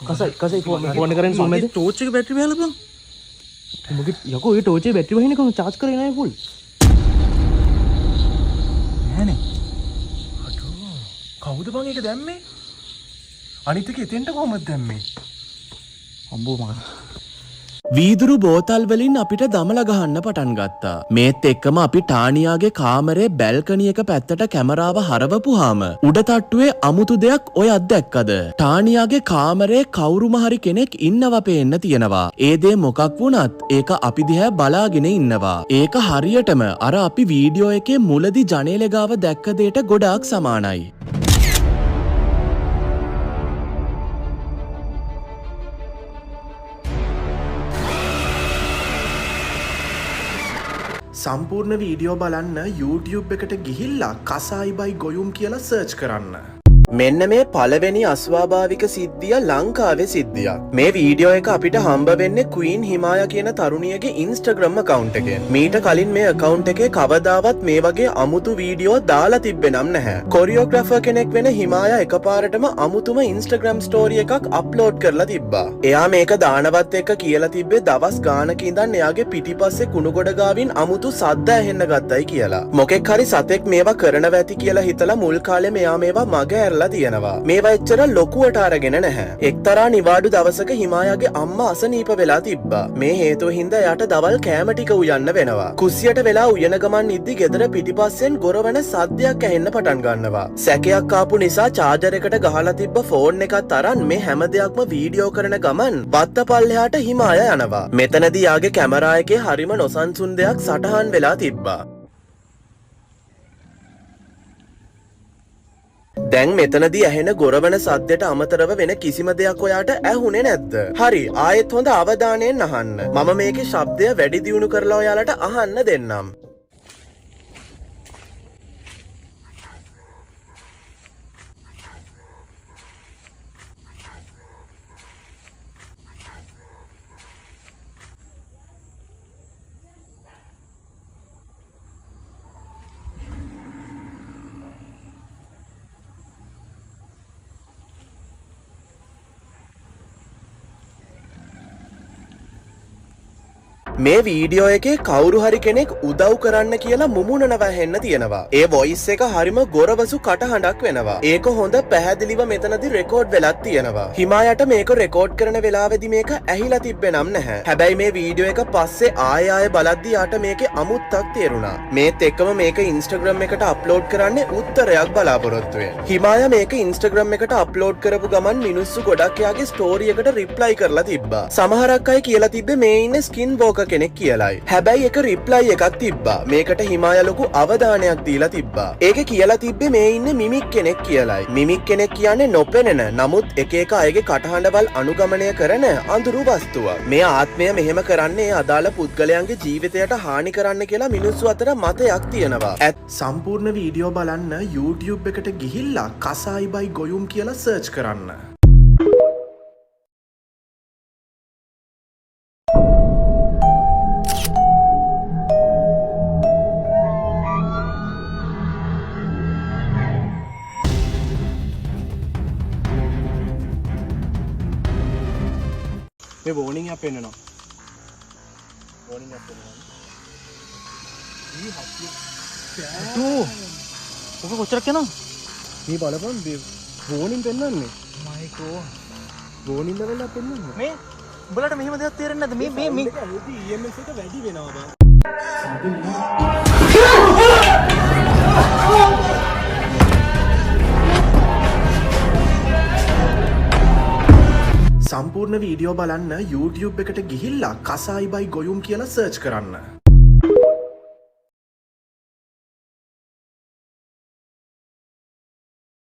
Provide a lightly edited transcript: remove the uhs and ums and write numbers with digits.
කසයි phone කරන් Sumedha torch එක battery වහලා බං. උඹගේ යකෝ ඒ ටෝච් එකේ බැටරි වහින කොහොම charge කරේ නැහැ ෆුල්. නෑනේ. අඩෝ. කවුද බං ඒක දැම්මේ? අනිත් එක එතෙන්ට කොහමද දැම්මේ? අම්බෝ මග. වීදුරු බෝතල් වලින් අපිට දමල ගහන්න පටන් ගත්තා. මේත් එක්කම අපි ටානියාගේ කාමරේ බැල්කනි එක පැත්තට කැමරාව හරවපුවාම උඩ තට්ටුවේ අමුතු දෙයක් ඔය අත්දැක්කද? ටානියාගේ කාමරේ කවුරුම හරි කෙනෙක් ඉන්නවා පේන්න තියෙනවා. ඒ දේ මොකක් වුණත් ඒක අපි දිහා බලාගෙන ඉන්නවා. ඒක හරියටම අර අපි වීඩියෝ එකේ මුලදී ජනේලෙ ගාව දැක්ක දෙයට ගොඩාක් සමානයි. සම්පූර්ණ වීඩියෝ බලන්න YouTube එකට ගිහිල්ලා කසායිබයි ගොයුම් කියලා සර්ච් කරන්න. මෙන්න මේ පළවෙනි අස්වාභාවික සිද්ධිය ලංකාවේ සිද්ධියක්. මේ වීඩියෝ එක අපිට හම්බ වෙන්නේ ක්වීන් හිමායා කියන තරුණියගේ Instagram account එකෙන්. මීට කලින් මේ account එකේ කවදාවත් මේ වගේ අමුතු වීඩියෝ දාලා තිබ්බේ නම් නැහැ. කොරියෝග්‍රාෆර් කෙනෙක් වෙන හිමායා එකපාරටම අමුතුම Instagram story එකක් upload කරලා තිබ්බා. එයා මේක දානවත් එක්ක කියලා තිබ්බේ දවස් ගානක ඉඳන් එයාගේ පිටිපස්සේ කුණුගොඩ ගාවින් අමුතු සද්ද ඇහෙන්න ගත්තයි කියලා. මොකෙක් හරි සතෙක් මේවා කරනවා ඇති කියලා හිතලා මුල් කාලේ මෙයා මේවා මග ඇරලා තියෙනවා. මේවා එච්චර ලොකුවට අරගෙන නැහැ. එක්තරා නිවාඩු දවසක හිමායාගේ අම්මා අසනීප වෙලා තිබ්බා. මේ හේතුව හින්දා එයාට දවල් කෑම ටික උයන්න වෙනවා. කුස්සියට වෙලා උයන ගමන් ඉද්දි ගෙදර පිටිපස්සෙන් ගොරවන සද්දයක් ඇහෙන්න පටන් ගන්නවා. සැකයක් ආපු නිසා චාර්ජර් එකට ගහලා තිබ්බ ෆෝන් එකත් අරන් මේ හැම දෙයක්ම වීඩියෝ කරන ගමන් බත්ත පල්ලෙහාට හිමායා යනවා. මෙතනදී යාගේ කැමරා එකේ හරිම නොසන්සුන් දෙයක් සටහන් වෙලා තිබ්බා. දැන් මෙතනදී ඇහෙන ගොරවන සද්දයට අමතරව වෙන කිසිම දෙයක් ඔයාට ඇහුනේ නැද්ද? හරි, ආයෙත් හොඳ අවධානයෙන් අහන්න. මම මේකේ ශබ්දය වැඩි දියුණු කරලා ඔයාලට අහන්න දෙන්නම්. මේ වීඩියෝ එකේ කවුරු හරි කෙනෙක් උදව් කරන්න කියලා මුමුණනවා ඇහෙන්න තියෙනවා. ඒ වොයිස් එක හරිම ගොරවසු කටහඬක් වෙනවා. ඒක හොඳ පැහැදිලිව මෙතනදී රෙකෝඩ් වෙලක් තියෙනවා. හිමායට මේක රෙකෝඩ් කරන වෙලාවේදී මේක ඇහිලා තිබ්බේ නම් නැහැ. හැබැයි මේ වීඩියෝ එක පස්සේ ආයෙ බලද්දී යාට මේකේ අමුත්තක් තේරුණා. මේත් එක්කම මේක Instagram එකට අප්ලෝඩ් කරන්නේ උත්තරයක් බලාපොරොත්තුවෙන්. හිමායා මේක Instagram එකට අප්ලෝඩ් කරපු ගමන් මිනිස්සු ගොඩක් එයාගේ ස්ටෝරි එකට රිප්ලයි කරලා තිබ්බා. සමහරක් අය කියලා තිබ්බේ මේ ඉන්නේ ස්කින් වෝකර් කෙනෙක් කියලායි. හැබැයි එක රිප්ලයි එකක් තිබ්බා. මේකට හිමායා ලොකු අවධානයක් දීලා තිබ්බා. ඒකේ කියලා තිබ්බේ මේ ඉන්නේ මිමික් කෙනෙක් කියලායි. මිමික් කෙනෙක් කියන්නේ නොපෙනෙන නමුත් එක එක අයගේ කටහඬවල් අනුගමනය කරන අඳුරු වස්තුවක්. මේ ආත්මය මෙහෙම කරන්නේ අදාළ පුද්ගලයන්ගේ ජීවිතයට හානි කරන්න කියලා මිනිස්සු අතර මතයක් තියෙනවා. සම්පූර්ණ වීඩියෝ බලන්න YouTube එකට ගිහිල්ලා කසායිබයි ගොයුම් කියලා සර්ච් කරන්න. මේ වෝනින් එකක් පෙන්නනවා. වෝනින් එකක් පෙන්නනවා. ඊ හස්සිය. ඔක කොච්චරක් යනවා? මේ බලපන් වෝනින් පෙන්නන්නේ. මයිකෝ. වෝනින් ලෙවල් එක පෙන්නන්නේ. මේ උඹලට මෙහෙම දෙයක් තේරෙන්නේ නැද්ද? මේ EMF එක වැඩි වෙනවා බං. සම්පූර්ණ වීඩියෝ බලන්න YouTube එකට ගිහිල්ලා කසායිබයි ගොයුම් කියලා සර්ච් කරන්න.